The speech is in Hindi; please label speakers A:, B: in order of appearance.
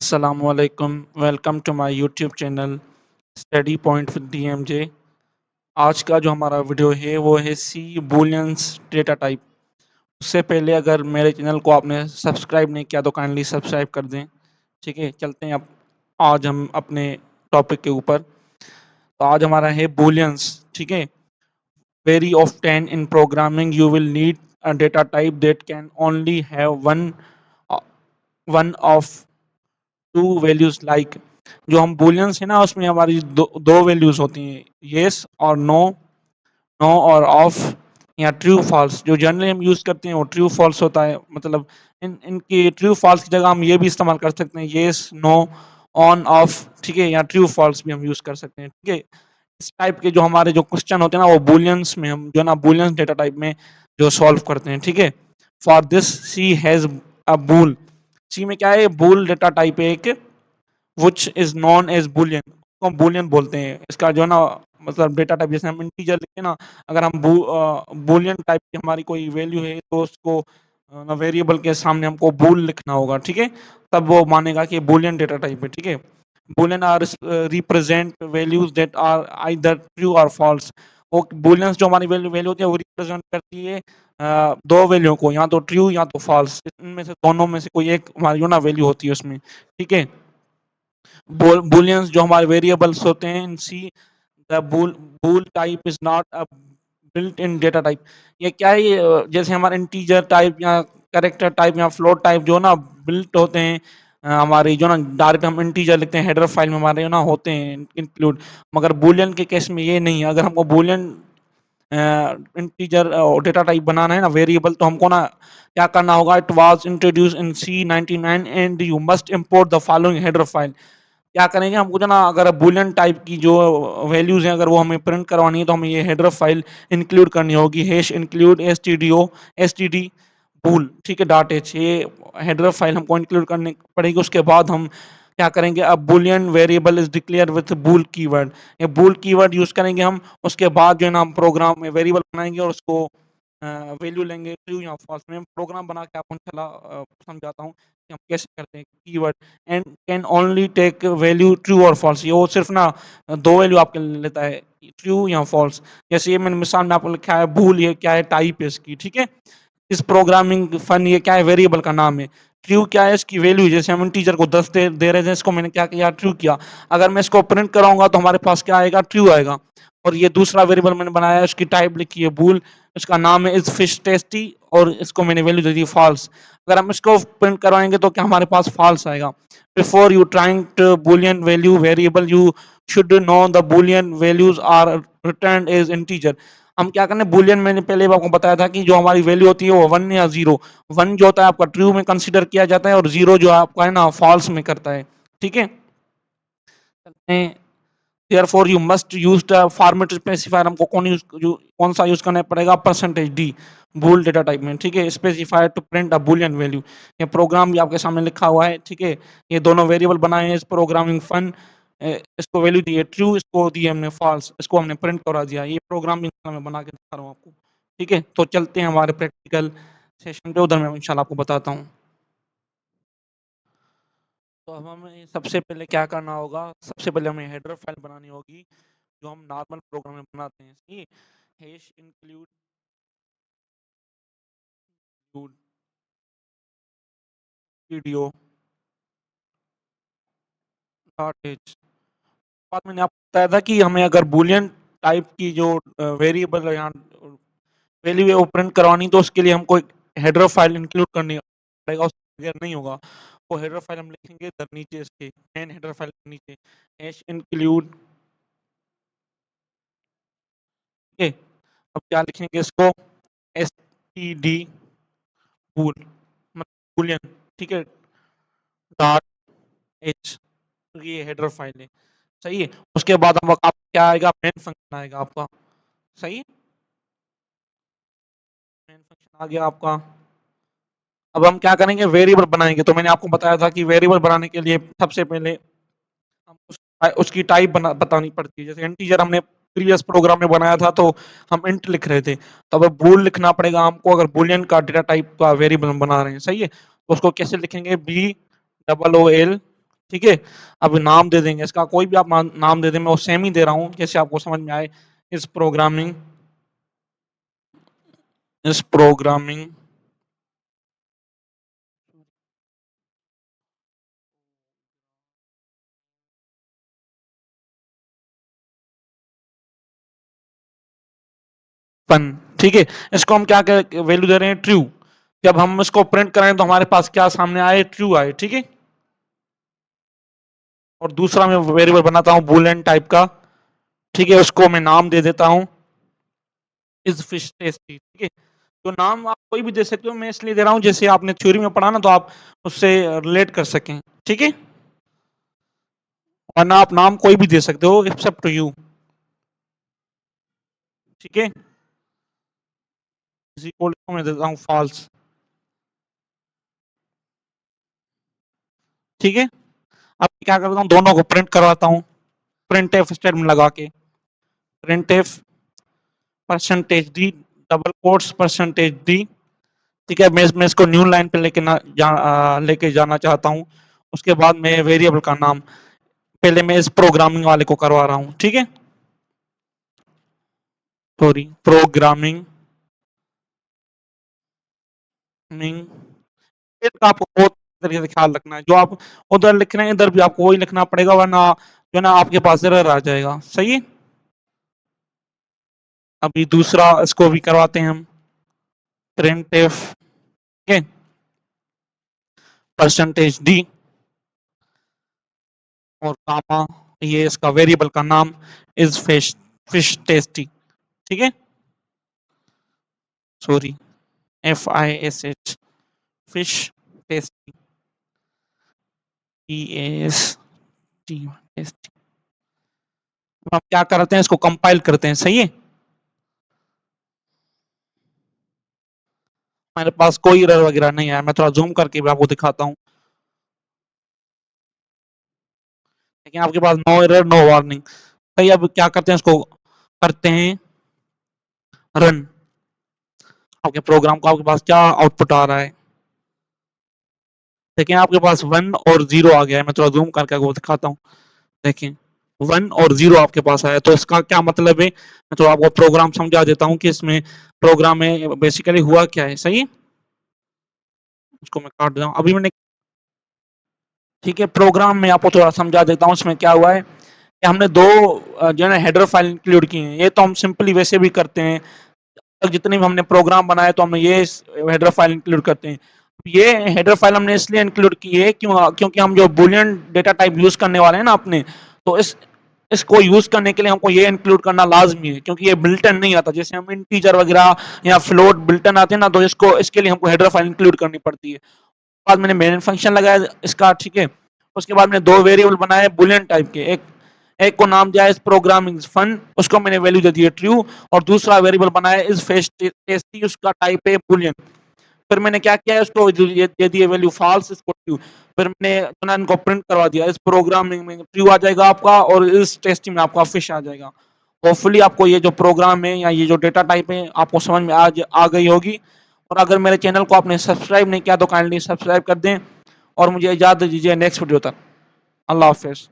A: Assalamualaikum. Welcome to my YouTube channel study point with DMJ. आज का जो हमारा वीडियो है वो है सी बूलियंस डेटा टाइप। उससे पहले अगर मेरे चैनल को आपने सब्सक्राइब नहीं किया तो काइंडली सब्सक्राइब कर दें। ठीक है, चलते हैं अब आज हम अपने टॉपिक के ऊपर। तो आज हमारा है बूलियंस। ठीक है, very often in programming you will need a data type that can only have one of to values like. जो हम बूलियंस है ना उसमें हमारी दो वैल्यूज होती हैं, येस और नो, नो और ऑफ या ट्रू फॉल्स। जो जनरली हम यूज करते हैं वो ट्रू फॉल्स होता है। मतलब इनकी ट्रू फॉल्स की जगह हम ये भी इस्तेमाल कर सकते हैं, येस नो ऑन ऑफ। ठीक है, या ट्रू फॉल्स भी हम यूज कर सकते हैं। ठीक है, इस टाइप के जो हमारे जो क्वेश्चन होते हैं ना वो बूलियंस में हम जो ना बूलियंस डेटा टाइप में जो सॉल्व करते हैं। ठीक है, for this C has a bool. C में क्या है, बूल डेटा टाइप है एक, which is known as boolean, को बुलियन बोलते हैं। इसका जो है ना मतलब डेटा टाइप, जैसे हम इंटीजर लिखते हैं ना, अगर हम बुलियन टाइप की हमारी कोई वैल्यू है तो उसको वेरिएबल के सामने हमको बूल लिखना होगा। ठीक है, तब वो मानेगा कि बुलियन डेटा टाइप है। ठीक है, boolean are represent values that are either true और फॉल्स। वो बुलियंस जो हमारी वैल्यू वैल्यू होती है वो रिप्रेजेंट करती है दो वैल्यू को, या तो ट्रू या तो फॉल्स। इनमें से दोनों में से कोई एक हमारी जो ना वैल्यू होती है उसमें। ठीक है, बुलियंस जो हमारे वेरिएबल्स होते हैं in C, the bool type is not a built in data type. ये क्या है, ये जैसे हमारे इंटीजर टाइप या कैरेक्टर टाइप या फ्लोट टाइप जो ना बिल्ट होते हैं हमारी जो ना डायरेक्ट हम इंटीजर लिखते हैं हेडर फाइल में हमारे जो ना होते हैं इंक्लूड। मगर बुलियन के केस में ये नहीं है। अगर हमको बुलियन इंटीजर डेटा टाइप बनाना है ना वेरिएबल, तो हमको ना क्या करना होगा, it was introduce in C99 and you must import the following header file. क्या करेंगे, हमको जो ना अगर बुलियन टाइप की जो वैल्यूज हैं अगर वो हमें प्रिंट करवानी है तो हमें ये हेडर फाइल इंक्लूड करनी होगी, हैश इंक्लूड std बूल। ठीक है, डॉट एच, ये हेडर फाइल हमको इंक्लूड करनी पड़ेगी। उसके बाद हम क्या करेंगे, अब boolean variable is declare with bool keyword. ये बूल कीवर्ड यूज करेंगे हम। उसके बाद जो है ना हम प्रोग्राम में वेरिएबल बनाएंगे और उसको वैल्यू लेंगे ट्रू या फॉल्स में। प्रोग्राम बना के आपको इंशाल्लाह समझाता हूँ कि हम कैसे करते हैं। Keyword and can only take value true और फॉल्स। ये वो सिर्फ ना दो वैल्यू आपके लेता है, ट्रू या फॉल्स। जैसे ये मैंने मिसाल में आपको लिखा है भूल, ये क्या है, टाइप है इसकी। ठीक है, इस प्रोग्रामिंग फन ये क्या है, वेरिएबल का नाम है। ट्रू क्या है, इसकी वैल्यू। जैसे हम टीचर को 10 दे रहे थे, इसको मैंने क्या किया, ट्रू किया। अगर मैं इसको प्रिंट कराऊंगा तो हमारे पास क्या आएगा, ट्रू आएगा। और ये दूसरा वेरिएबल मैंने बनाया है, उसकी टाइप लिखी है बूल, इसका नाम है इज फिश टेस्टी, और इसको मैंने वैल्यू दे दी फॉल्स। अगर हम इसको प्रिंट करवाएंगे तो क्या हमारे पास फॉल्स आएगा। Before you trying to boolean value variable you should know the boolean values are return as integer. हम क्या करने, बुलियन मैंने पहले आपको बताया था कि जो हमारी वैल्यू होती है वो 1 या 0। 1 जो होता है आपका ट्रू में कंसीडर किया जाता है और 0 जो आपका है ना फॉल्स में करता है। ठीक है, therefore you must use the format specifier। हमको कौन सा यूज करना पड़ेगा, percentage D bool data type में। ठीक है, specifier to print a boolean value. ये प्रोग्राम भी आपके सामने लिखा हुआ है। ठीक है, ये दोनों वेरिएबल बनाए हैं इस प्रोग्रामिंग फन। इसको वैल्यू दी है ट्रू, इसको दी हमने फॉल्स, इसको हमने प्रिंट करा दिया। ये प्रोग्राम भी मैं बना के दिखा रहा हूँ आपको। ठीक है, तो चलते हैं हमारे प्रैक्टिकल सेशन पे, उधर मैं इंशाल्लाह आपको बताता हूँ। तो अब हमें सबसे पहले क्या करना होगा, सबसे पहले हमें हेडर फाइल बनानी होगी जो हम नॉर्मल प्रोग्राम में बनाते हैं। सही, hash include video dot H. बाद मैंने आपको बताया था कि हमें अगर बुलियन टाइप की जो वेरिएबल यहाँ वैल्यू है वो प्रिंट करवानी, तो उसके लिए हमको एक हेडर फाइल इंक्लूड करनी पड़ेगा। उसके बगैर नहीं होगा। वो हेडर फाइल हम लिखेंगे इधर नीचे, इसके मेन हेडर फाइल के नीचे हैश इंक्लूड। ठीक है, अब क्या लिखेंगे इसको, std बूल मतलब बुलियन। ठीक है, डॉट एच, ये हेडर फाइल है। सही है, उसके बाद हम आप क्या आएगा, मेन फंक्शन आएगा आपका। सही, मेन फंक्शन आ गया आपका। अब हम क्या करेंगे, वेरिएबल बनाएंगे। तो मैंने आपको बताया था कि वेरिएबल बनाने के लिए सबसे पहले हम उसकी टाइप बतानी पड़ती है। जैसे इंटीजर हमने प्रीवियस प्रोग्राम में बनाया था तो हम इंट लिख रहे थे, तो अब बूल लिखना पड़ेगा हमको अगर बुलियन का डेटा टाइप का वेरिएबल हम बना रहे हैं। सही है, तो उसको कैसे लिखेंगे, बी डबल ओ एल ठीक है। अब नाम दे देंगे इसका, कोई भी आप नाम दे दें, मैं वो सेम ही दे रहा हूँ जैसे आपको समझ में आए। इस प्रोग्रामिंग इस प्रोग्रामिंग फन, ठीक है। इसको हम क्या वैल्यू दे रहे हैं, ट्रू। जब हम इसको प्रिंट करें तो हमारे पास क्या सामने आए, ट्रू आए, ठीक है। और दूसरा मैं वेरिएबल बनाता हूँ बूलियन टाइप का, ठीक है। उसको मैं नाम दे देता हूँ इज फिश टेस्टी, ठीक है। तो नाम आप कोई भी दे सकते हो, मैं इसलिए दे रहा हूँ जैसे आपने थ्योरी में पढ़ा ना, तो आप उससे रिलेट कर सकें, ठीक है। वरना आप नाम कोई भी दे सकते हो एक्सेप्ट टू यू, ठीक है। इसी को मैं देता हूँ फॉल्स, ठीक है। अब क्या करता हूँ, दोनों को प्रिंट करवाता हूँ, प्रिंट एफ स्टेटमेंट लगा के, print F percentage D, double quotes percentage D, ठीक है। मैं इसको न्यू लाइन पे लेके जाना चाहता हूँ। उसके बाद मैं वेरिएबल का नाम पहले मैं इस प्रोग्रामिंग वाले को करवा रहा हूँ, ठीक है। सॉरी, प्रोग्रामिंग आपको बहुत तरीके से ख्याल रखना है, जो आप उधर लिख रहे हैं इधर भी आपको वही लिखना पड़ेगा, वरना जो ना आपके पास एरर आ जाएगा, सही है। अभी दूसरा इसको भी करवाते हैं हम, प्रिंट एफ, ठीक है, परसेंटेज डी और कामा, ये इसका वेरिएबल का नाम इज फिश, फिश टेस्टी, ठीक है। Sorry, F I S H, fish tasty, T S T tasty. हम क्या करते हैं, इसको कंपाइल करते हैं, सही है। मेरे पास कोई एरर वगैरह नहीं है, मैं थोड़ा जूम करके भी आपको दिखाता हूँ, लेकिन आपके पास नो एरर नो वार्निंग। सही, अब क्या करते हैं, इसको करते हैं रन। आपके प्रोग्राम को आपके पास क्या आउटपुट आ रहा है, देखिए आपके पास 1 और 0 आ गया है। मैं थोड़ा जूम करके आपको दिखाता हूँ, देखिए 1 और 0 आपके पास आया, तो इसका क्या मतलब है, मैं थोड़ा आपको प्रोग्राम समझा देता हूँ कि इसमें प्रोग्राम में बेसिकली हुआ क्या है, सही है। इसको मैं काट देता हूँ अभी मैंने, ठीक है। प्रोग्राम में आपको थोड़ा समझा देता हूँ इसमें क्या हुआ है, कि हमने दो जो है हेडर फाइल इंक्लूड की हैं। ये तो हम सिंपली वैसे भी करते हैं, जितने भी हमने प्रोग्राम बनाए तो हम ये हेडर फाइल इंक्लूड करते हैं। ये हेडर फाइल हमने इसलिए इंक्लूड की है क्योंकि हम जो बूलियन डेटा टाइप यूज करने वाले हैं ना अपने, तो इसको यूज करने के लिए हमको ये इंक्लूड करना लाजमी है, क्योंकि ये बिल्टन नहीं आता। जैसे हम इंटीजर वगैरह या फ्लोट बिल्टन आते हैं ना, तो इसके लिए हमको हेडर फाइल इंक्लूड करनी पड़ती है। बाद मैंने मेन फंक्शन लगाया इसका, ठीक है। उसके बाद मैंने दो वेरिएबल बनाए बुलियन टाइप के, एक एक को नाम दिया इस प्रोग्रामिंग फन, उसको मैंने वैल्यू दे दी है ट्रू, और दूसरा वेरिएबल बनाया इस फेस टेस्टी, उसका टाइप है बुलियन। फिर मैंने क्या किया, उसको दे दिए वैल्यू फॉल्स, इसको ट्रू। फिर मैंने इनको प्रिंट करवा दिया, इस प्रोग्रामिंग में ट्रू आ जाएगा आपका, और इस टेस्टिंग में आपका फिश आ जाएगा। होपफुली आपको ये जो प्रोग्राम है या ये जो डेटा टाइप है आपको समझ में आज आ गई होगी। और अगर मेरे चैनल को आपने सब्सक्राइब नहीं किया तो काइंडली सब्सक्राइब कर दें, और मुझे इजाजत दीजिए नेक्स्ट वीडियो तक। अल्लाह हाफिज।